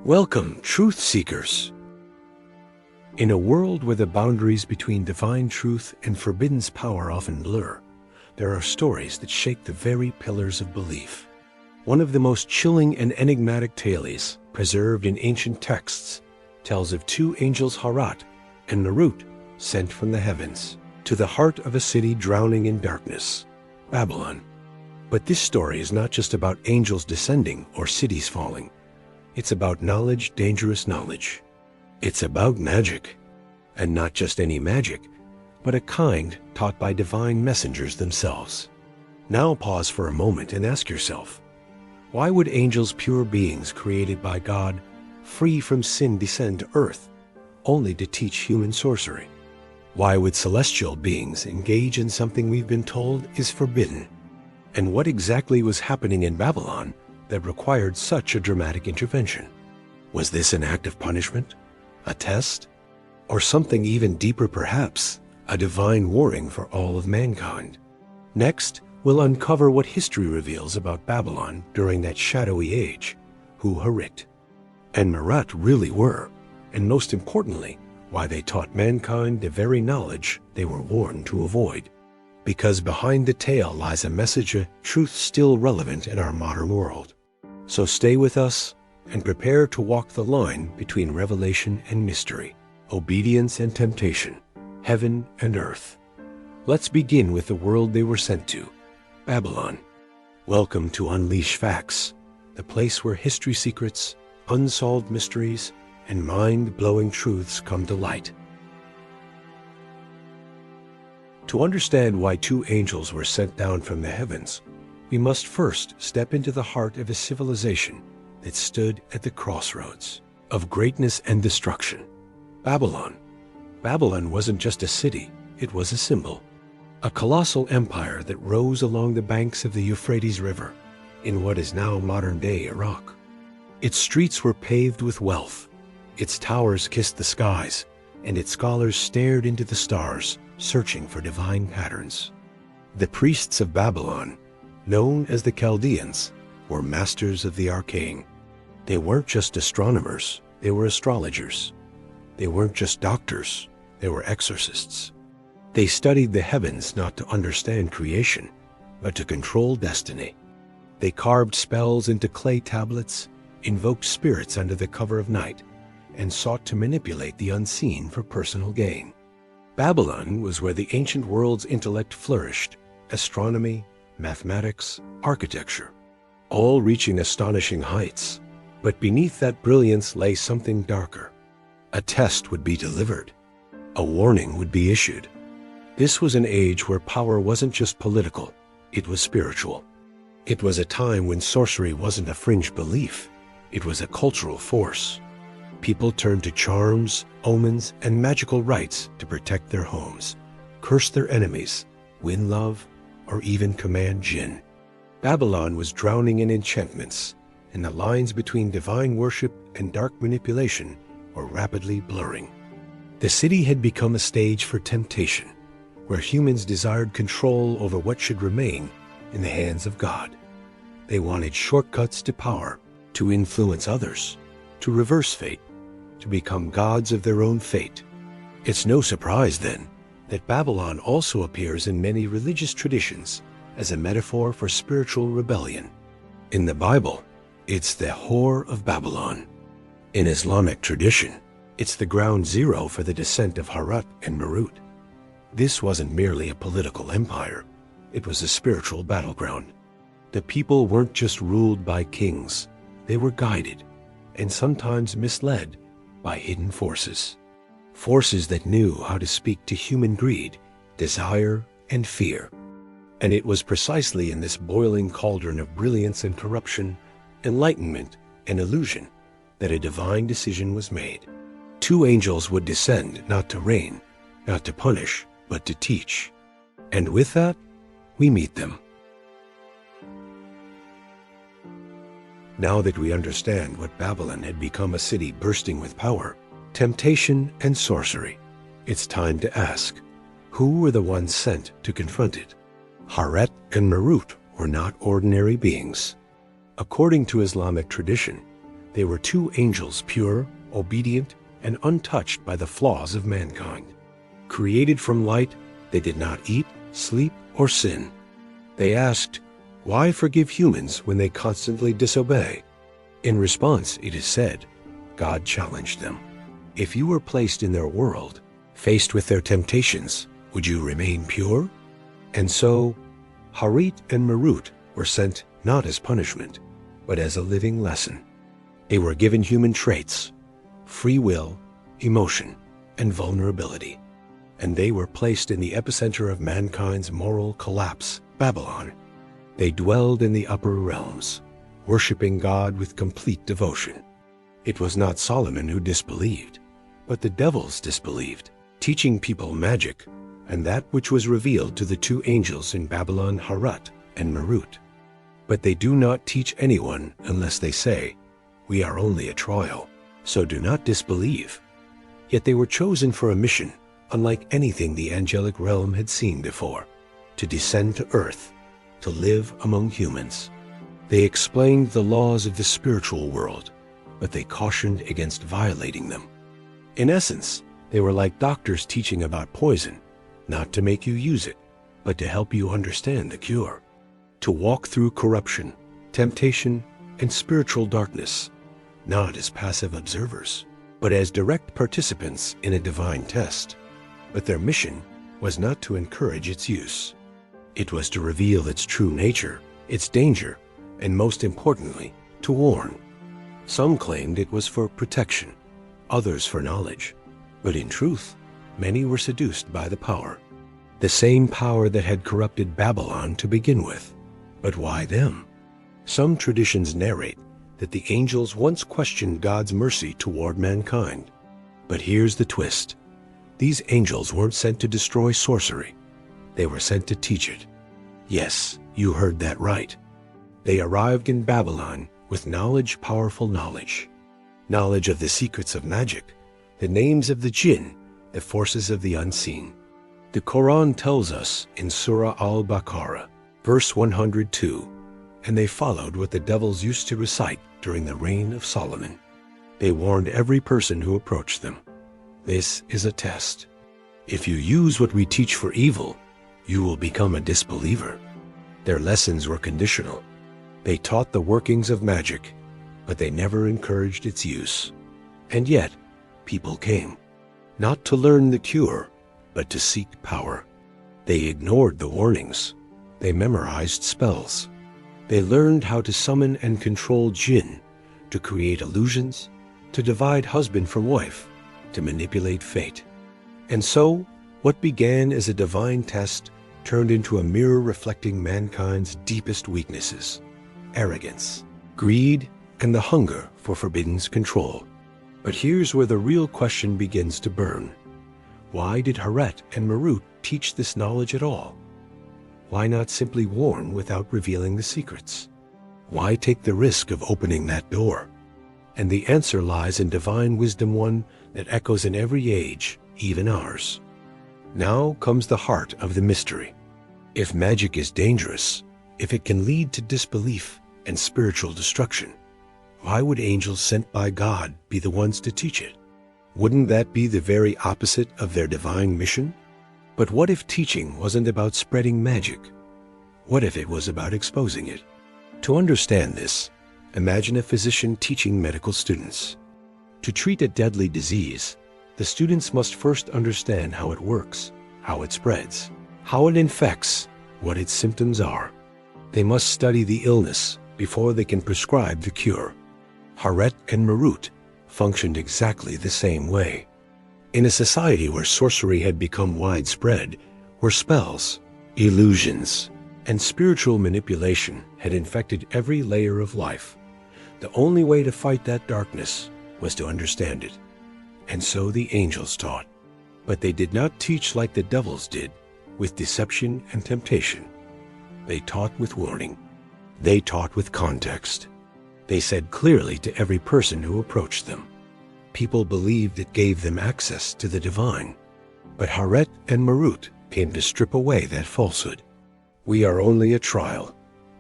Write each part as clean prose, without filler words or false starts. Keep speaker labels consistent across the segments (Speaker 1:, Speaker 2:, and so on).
Speaker 1: Welcome, truth seekers. In a world where the boundaries between divine truth and forbidden's power often blur, there are stories that shake the very pillars of belief. One of the most chilling and enigmatic tales preserved in ancient texts tells of two angels, Harut and Marut, sent from the heavens to the heart of a city drowning in darkness, Babylon. But this story is not just about angels descending or cities falling. It's about knowledge, dangerous knowledge. It's about magic. And not just any magic, but a kind taught by divine messengers themselves. Now pause for a moment and ask yourself, why would angels, pure beings created by God, free from sin, descend to earth, only to teach human sorcery? Why would celestial beings engage in something we've been told is forbidden? And what exactly was happening in Babylon that required such a dramatic intervention? Was this an act of punishment? A test? Or something even deeper perhaps, a divine warning for all of mankind? Next, we'll uncover what history reveals about Babylon during that shadowy age, who Harut and Marut really were, and most importantly, why they taught mankind the very knowledge they were warned to avoid. Because behind the tale lies a message of truth still relevant in our modern world. So stay with us and prepare to walk the line between revelation and mystery, obedience and temptation, heaven and earth. Let's begin with the world they were sent to, Babylon. Welcome to Unleash Facts, the place where history secrets, unsolved mysteries, and mind-blowing truths come to light. To understand why two angels were sent down from the heavens, we must first step into the heart of a civilization that stood at the crossroads of greatness and destruction. Babylon. Babylon wasn't just a city, it was a symbol. A colossal empire that rose along the banks of the Euphrates River in what is now modern-day Iraq. Its streets were paved with wealth, its towers kissed the skies, and its scholars stared into the stars, searching for divine patterns. The priests of Babylon, known as the Chaldeans, were masters of the arcane. They weren't just astronomers, they were astrologers. They weren't just doctors, they were exorcists. They studied the heavens not to understand creation, but to control destiny. They carved spells into clay tablets, invoked spirits under the cover of night, and sought to manipulate the unseen for personal gain. Babylon was where the ancient world's intellect flourished: astronomy, mathematics, architecture, all reaching astonishing heights. But beneath that brilliance lay something darker. A test would be delivered. A warning would be issued. This was an age where power wasn't just political, it was spiritual. It was a time when sorcery wasn't a fringe belief, it was a cultural force. People turned to charms, omens, and magical rites to protect their homes, curse their enemies, win love, or even command jinn. Babylon was drowning in enchantments, and the lines between divine worship and dark manipulation were rapidly blurring. The city had become a stage for temptation, where humans desired control over what should remain in the hands of God. They wanted shortcuts to power, to influence others, to reverse fate, to become gods of their own fate. It's no surprise, then, that Babylon also appears in many religious traditions as a metaphor for spiritual rebellion. In the Bible, it's the Whore of Babylon. In Islamic tradition, it's the ground zero for the descent of Harut and Marut. This wasn't merely a political empire, it was a spiritual battleground. The people weren't just ruled by kings, they were guided, and sometimes misled, by hidden forces. Forces that knew how to speak to human greed, desire, and fear. And it was precisely in this boiling cauldron of brilliance and corruption, enlightenment and illusion, that a divine decision was made. Two angels would descend not to reign, not to punish, but to teach. And with that, we meet them. Now that we understand what Babylon had become, a city bursting with power, temptation, and sorcery, it's time to ask, who were the ones sent to confront it? Harut and Marut were not ordinary beings. According to Islamic tradition, They were two angels, pure, obedient, and untouched by the flaws of mankind. Created from light, they did not eat, sleep, or sin. They asked, "Why forgive humans when they constantly disobey?" In response, it is said, God challenged them. If you were placed in their world, faced with their temptations, would you remain pure? And so, Harut and Marut were sent not as punishment, but as a living lesson. They were given human traits, free will, emotion, and vulnerability. And they were placed in the epicenter of mankind's moral collapse, Babylon. They dwelled in the upper realms, worshiping God with complete devotion. It was not Solomon who disbelieved, but the devils disbelieved, teaching people magic, and that which was revealed to the two angels in Babylon, Harut and Marut. But they do not teach anyone unless they say, "We are only a trial, so do not disbelieve." Yet they were chosen for a mission unlike anything the angelic realm had seen before, to descend to earth, to live among humans. They explained the laws of the spiritual world, but they cautioned against violating them. In essence, they were like doctors teaching about poison, not to make you use it, but to help you understand the cure. To walk through corruption, temptation, and spiritual darkness, not as passive observers, but as direct participants in a divine test. But their mission was not to encourage its use. It was to reveal its true nature, its danger, and most importantly, to warn. Some claimed it was for protection, others for knowledge. But in truth, many were seduced by the power. The same power that had corrupted Babylon to begin with. But why them? Some traditions narrate that the angels once questioned God's mercy toward mankind. But here's the twist. These angels weren't sent to destroy sorcery. They were sent to teach it. Yes, you heard that right. They arrived in Babylon with knowledge, powerful knowledge. Knowledge of the secrets of magic, the names of the jinn, the forces of the unseen. The Quran tells us in Surah Al-Baqarah, verse 102, and they followed what the devils used to recite during the reign of Solomon. They warned every person who approached them. This is a test. If you use what we teach for evil, you will become a disbeliever. Their lessons were conditional. They taught the workings of magic, but they never encouraged its use. And yet, people came, not to learn the cure, but to seek power. They ignored the warnings. They memorized spells. They learned how to summon and control jinn, to create illusions, to divide husband from wife, to manipulate fate. And so, what began as a divine test turned into a mirror reflecting mankind's deepest weaknesses: arrogance, greed, and the hunger for forbidden control. But here's where the real question begins to burn. Why did Harut and Marut teach this knowledge at all? Why not simply warn without revealing the secrets? Why take the risk of opening that door? And the answer lies in divine wisdom, one that echoes in every age, even ours. Now comes the heart of the mystery. If magic is dangerous, if it can lead to disbelief and spiritual destruction, why would angels sent by God be the ones to teach it? Wouldn't that be the very opposite of their divine mission? But what if teaching wasn't about spreading magic? What if it was about exposing it? To understand this, imagine a physician teaching medical students. To treat a deadly disease, the students must first understand how it works, how it spreads, how it infects, what its symptoms are. They must study the illness before they can prescribe the cure. Harut and Marut functioned exactly the same way. In a society where sorcery had become widespread, where spells, illusions, and spiritual manipulation had infected every layer of life, the only way to fight that darkness was to understand it. And so the angels taught. But they did not teach like the devils did, with deception and temptation. They taught with warning. They taught with context. They said clearly to every person who approached them. People believed it gave them access to the divine. But Harut and Marut came to strip away that falsehood. We are only a trial.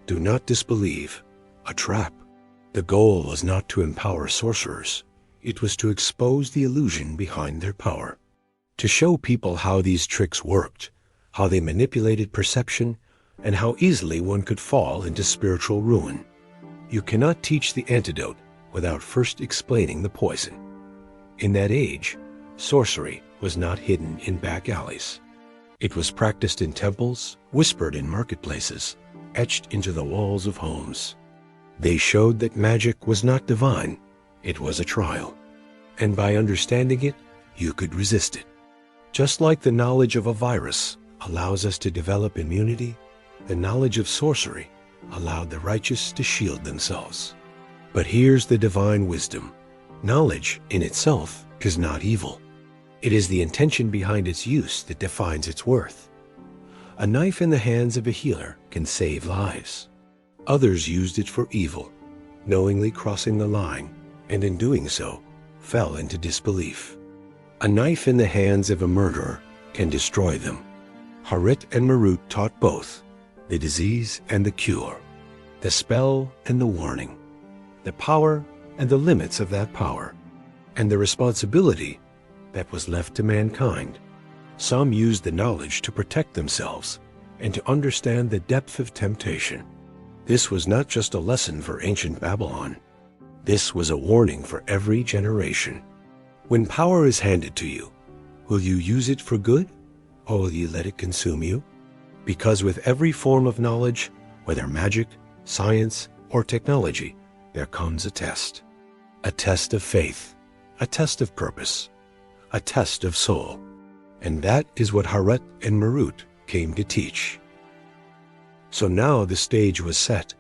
Speaker 1: Do not disbelieve. A trap. The goal was not to empower sorcerers. It was to expose the illusion behind their power, to show people how these tricks worked, how they manipulated perception, and how easily one could fall into spiritual ruin. You cannot teach the antidote without first explaining the poison. In that age, sorcery was not hidden in back alleys. It was practiced in temples, whispered in marketplaces, etched into the walls of homes. They showed that magic was not divine, it was a trial. And by understanding it, you could resist it. Just like the knowledge of a virus allows us to develop immunity, the knowledge of sorcery allowed the righteous to shield themselves. But here's the divine wisdom. Knowledge in itself is not evil. It is the intention behind its use that defines its worth. A knife in the hands of a healer can save lives. Others used it for evil, knowingly crossing the line, and in doing so, fell into disbelief. A knife in the hands of a murderer can destroy them. Harut and Marut taught both, the disease and the cure, the spell and the warning, the power and the limits of that power, and the responsibility that was left to mankind. Some used the knowledge to protect themselves and to understand the depth of temptation. This was not just a lesson for ancient Babylon. This was a warning for every generation. When power is handed to you, will you use it for good, or will you let it consume you? Because with every form of knowledge, whether magic, science, or technology, there comes a test. A test of faith, a test of purpose, a test of soul. And that is what Harut and Marut came to teach. So now the stage was set.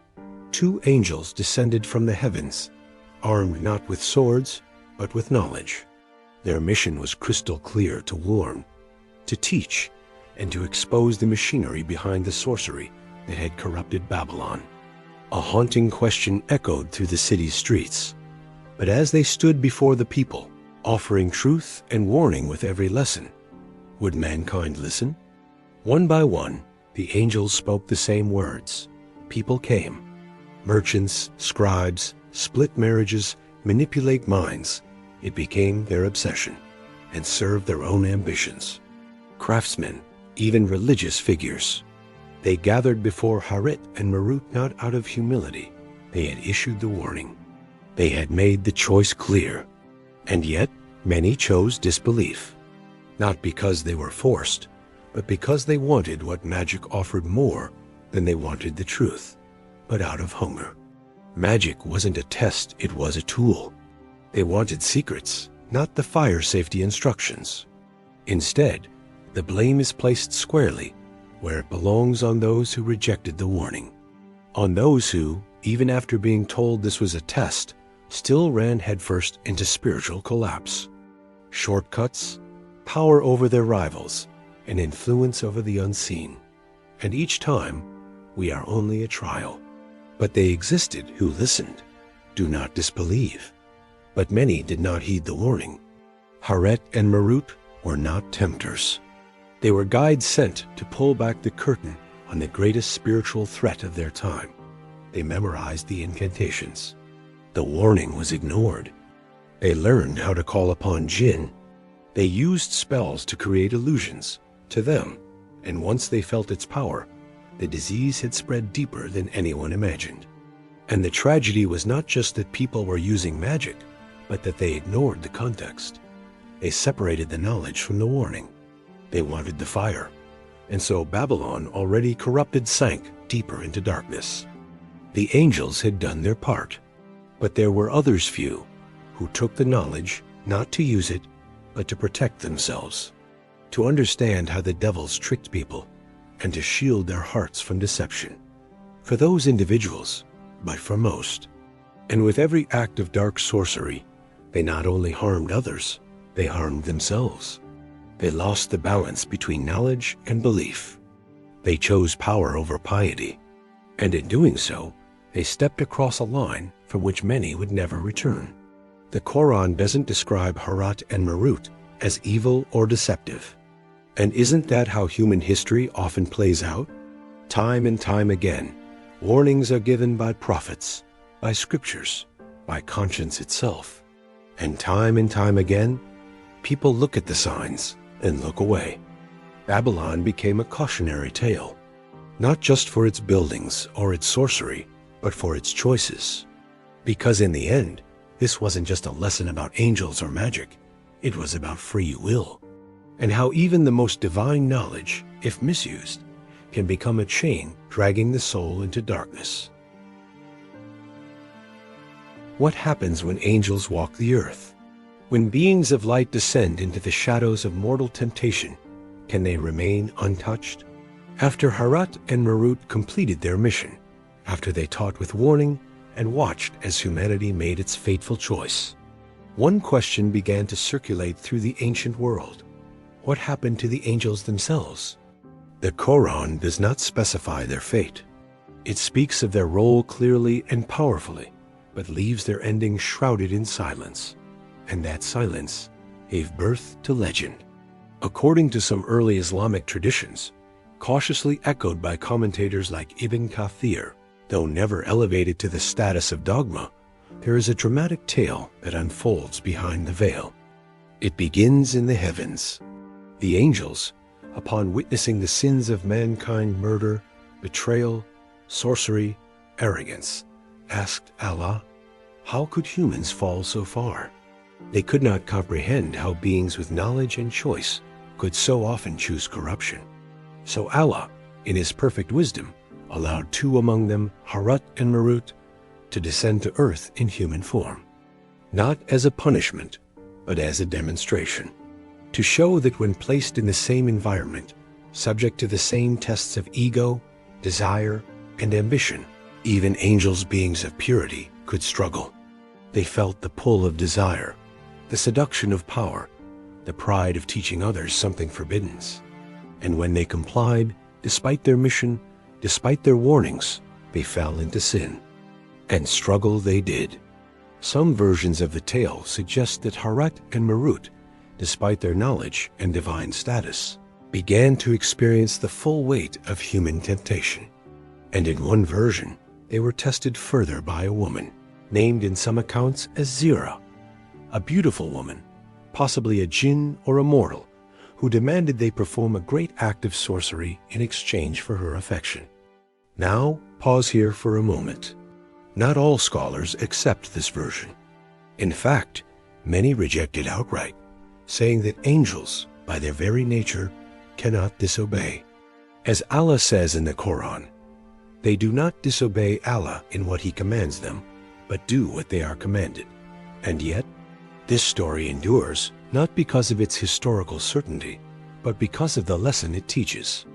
Speaker 1: 2 angels descended from the heavens, armed not with swords, but with knowledge. Their mission was crystal clear: to warn, to teach, and to expose the machinery behind the sorcery that had corrupted Babylon. A haunting question echoed through the city's streets. But as they stood before the people, offering truth and warning with every lesson, would mankind listen? One by one, the angels spoke the same words. People came. Merchants, scribes, split marriages, manipulate minds. It became their obsession and served their own ambitions. Craftsmen, even religious figures. They gathered before Harut and Marut not out of humility. They had issued the warning. They had made the choice clear. And yet, many chose disbelief. Not because they were forced, but because they wanted what magic offered more than they wanted the truth, but out of hunger. Magic wasn't a test, it was a tool. They wanted secrets, not the fire safety instructions. Instead, the blame is placed squarely where it belongs, on those who rejected the warning. On those who, even after being told this was a test, still ran headfirst into spiritual collapse. Shortcuts, power over their rivals, and influence over the unseen. And each time, we are only a trial. But they existed who listened. Do not disbelieve. But many did not heed the warning. Harut and Marut were not tempters. They were guides sent to pull back the curtain on the greatest spiritual threat of their time. They memorized the incantations. The warning was ignored. They learned how to call upon jinn. They used spells to create illusions to them, and once they felt its power, the disease had spread deeper than anyone imagined. And the tragedy was not just that people were using magic, but that they ignored the context. They separated the knowledge from the warning. They wanted the fire, and so Babylon, already corrupted, sank deeper into darkness. The angels had done their part, but there were others few who took the knowledge not to use it, but to protect themselves, to understand how the devils tricked people, and to shield their hearts from deception. For those individuals, but for most. And with every act of dark sorcery, they not only harmed others, they harmed themselves. They lost the balance between knowledge and belief. They chose power over piety, and in doing so, they stepped across a line from which many would never return. The Quran doesn't describe Harut and Marut as evil or deceptive. And isn't that how human history often plays out? Time and time again, warnings are given by prophets, by scriptures, by conscience itself. And time again, people look at the signs and look away. Babylon became a cautionary tale, not just for its buildings or its sorcery, but for its choices. Because in the end, this wasn't just a lesson about angels or magic, it was about free will, and how even the most divine knowledge, if misused, can become a chain dragging the soul into darkness. What happens when angels walk the earth? When beings of light descend into the shadows of mortal temptation, can they remain untouched? After Harut and Marut completed their mission, after they taught with warning and watched as humanity made its fateful choice, one question began to circulate through the ancient world. What happened to the angels themselves? The Quran does not specify their fate. It speaks of their role clearly and powerfully, but leaves their ending shrouded in silence. And that silence gave birth to legend. According to some early Islamic traditions, cautiously echoed by commentators like Ibn Kathir, though never elevated to the status of dogma, there is a dramatic tale that unfolds behind the veil. It begins in the heavens. The angels, upon witnessing the sins of mankind, murder, betrayal, sorcery, arrogance, asked Allah, how could humans fall so far? They could not comprehend how beings with knowledge and choice could so often choose corruption. So Allah, in His perfect wisdom, allowed two among them, Harut and Marut, to descend to earth in human form, not as a punishment, but as a demonstration, to show that when placed in the same environment, subject to the same tests of ego, desire, and ambition, even angels, beings of purity, could struggle. They felt the pull of desire, the seduction of power, the pride of teaching others something forbidden. And when they complied, despite their mission, despite their warnings, they fell into sin. And struggle they did. Some versions of the tale suggest that Harut and Marut, despite their knowledge and divine status, began to experience the full weight of human temptation. And in one version, they were tested further by a woman, named in some accounts as Zira, a beautiful woman, possibly a jinn or a mortal, who demanded they perform a great act of sorcery in exchange for her affection. Now, pause here for a moment. Not all scholars accept this version. In fact, many reject it outright, saying that angels, by their very nature, cannot disobey. As Allah says in the Quran, they do not disobey Allah in what He commands them, but do what they are commanded. And yet, this story endures not because of its historical certainty, but because of the lesson it teaches.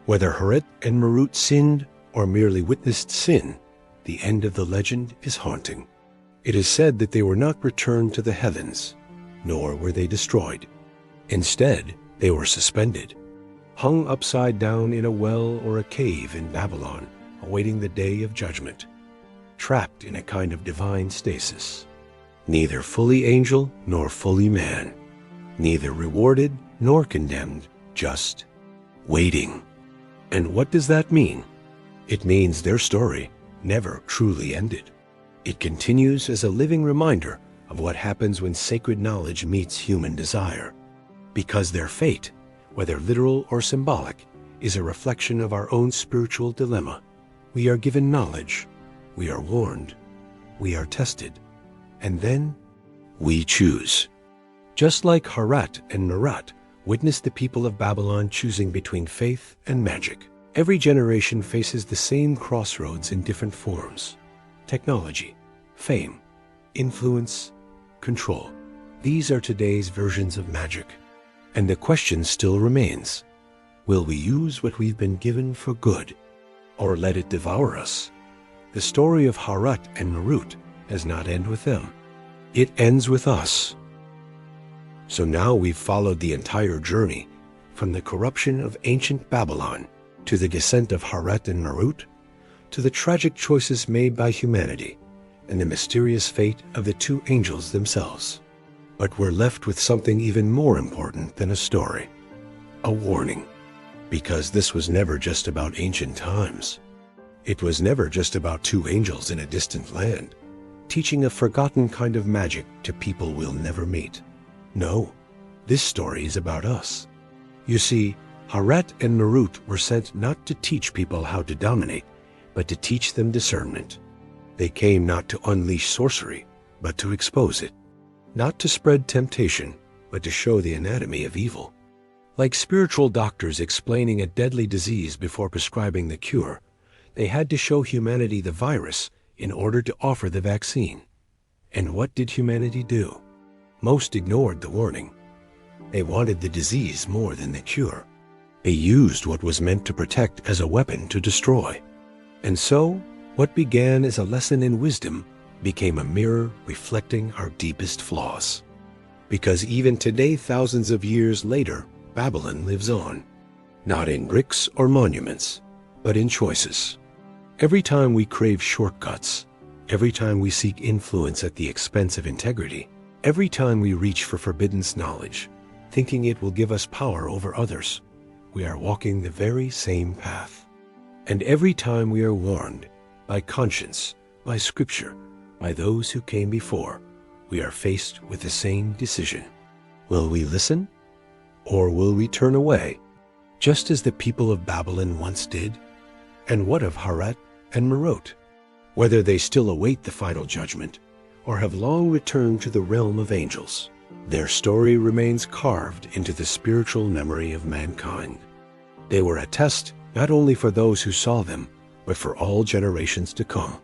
Speaker 1: Whether Harut and Marut sinned or merely witnessed sin, the end of the legend is haunting. It is said that they were not returned to the heavens, nor were they destroyed. Instead, they were suspended, hung upside down in a well or a cave in Babylon, awaiting the day of judgment, trapped in a kind of divine stasis. Neither fully angel nor fully man, neither rewarded nor condemned, just waiting. And what does that mean? It means their story never truly ended. It continues as a living reminder of what happens when sacred knowledge meets human desire. Because their fate, whether literal or symbolic, is a reflection of our own spiritual dilemma. We are given knowledge, we are warned, we are tested, and then we choose. Just like Harut and Marut witnessed the people of Babylon choosing between faith and magic, every generation faces the same crossroads in different forms: technology, fame, influence, control. These are today's versions of magic. And the question still remains: will we use what we've been given for good, or let it devour us? The story of Harut and Marut does not end with them. It ends with us. So now we've followed the entire journey from the corruption of ancient Babylon to the descent of Harut and Marut, to the tragic choices made by humanity and the mysterious fate of the two angels themselves. But we're left with something even more important than a story, a warning, because this was never just about ancient times. It was never just about two angels in a distant land, teaching a forgotten kind of magic to people we'll never meet. No, this story is about us. You see, Harut and Marut were sent not to teach people how to dominate, but to teach them discernment. They came not to unleash sorcery, but to expose it. Not to spread temptation, but to show the anatomy of evil. Like spiritual doctors explaining a deadly disease before prescribing the cure, they had to show humanity the virus in order to offer the vaccine. And what did humanity do? Most ignored the warning. They wanted the disease more than the cure. They used what was meant to protect as a weapon to destroy. And so, what began as a lesson in wisdom became a mirror reflecting our deepest flaws. Because even today, thousands of years later, Babylon lives on. Not in bricks or monuments, but in choices. Every time we crave shortcuts, every time we seek influence at the expense of integrity, every time we reach for forbidden knowledge, thinking it will give us power over others, we are walking the very same path. And every time we are warned, by conscience, by scripture, by those who came before, we are faced with the same decision. Will we listen? Or will we turn away, just as the people of Babylon once did? And what of Harut and Marut? Whether they still await the final judgment, or have long returned to the realm of angels, their story remains carved into the spiritual memory of mankind. They were a test not only for those who saw them, but for all generations to come.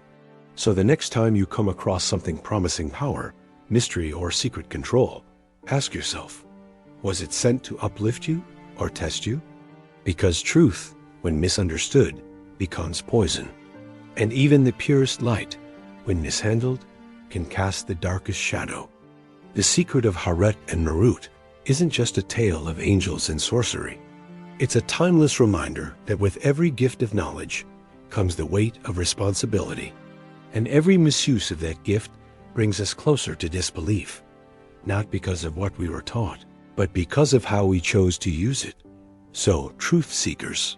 Speaker 1: So the next time you come across something promising power, mystery, or secret control, ask yourself, was it sent to uplift you or test you? Because truth, when misunderstood, becomes poison. And even the purest light, when mishandled, can cast the darkest shadow. The secret of Harut and Marut isn't just a tale of angels and sorcery. It's a timeless reminder that with every gift of knowledge comes the weight of responsibility. And every misuse of that gift brings us closer to disbelief, not because of what we were taught, but because of how we chose to use it. So, truth seekers,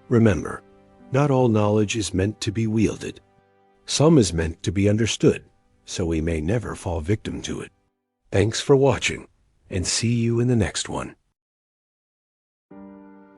Speaker 1: remember, not all knowledge is meant to be wielded. Some is meant to be understood, so we may never fall victim to it. Thanks for watching, and see you in the next one.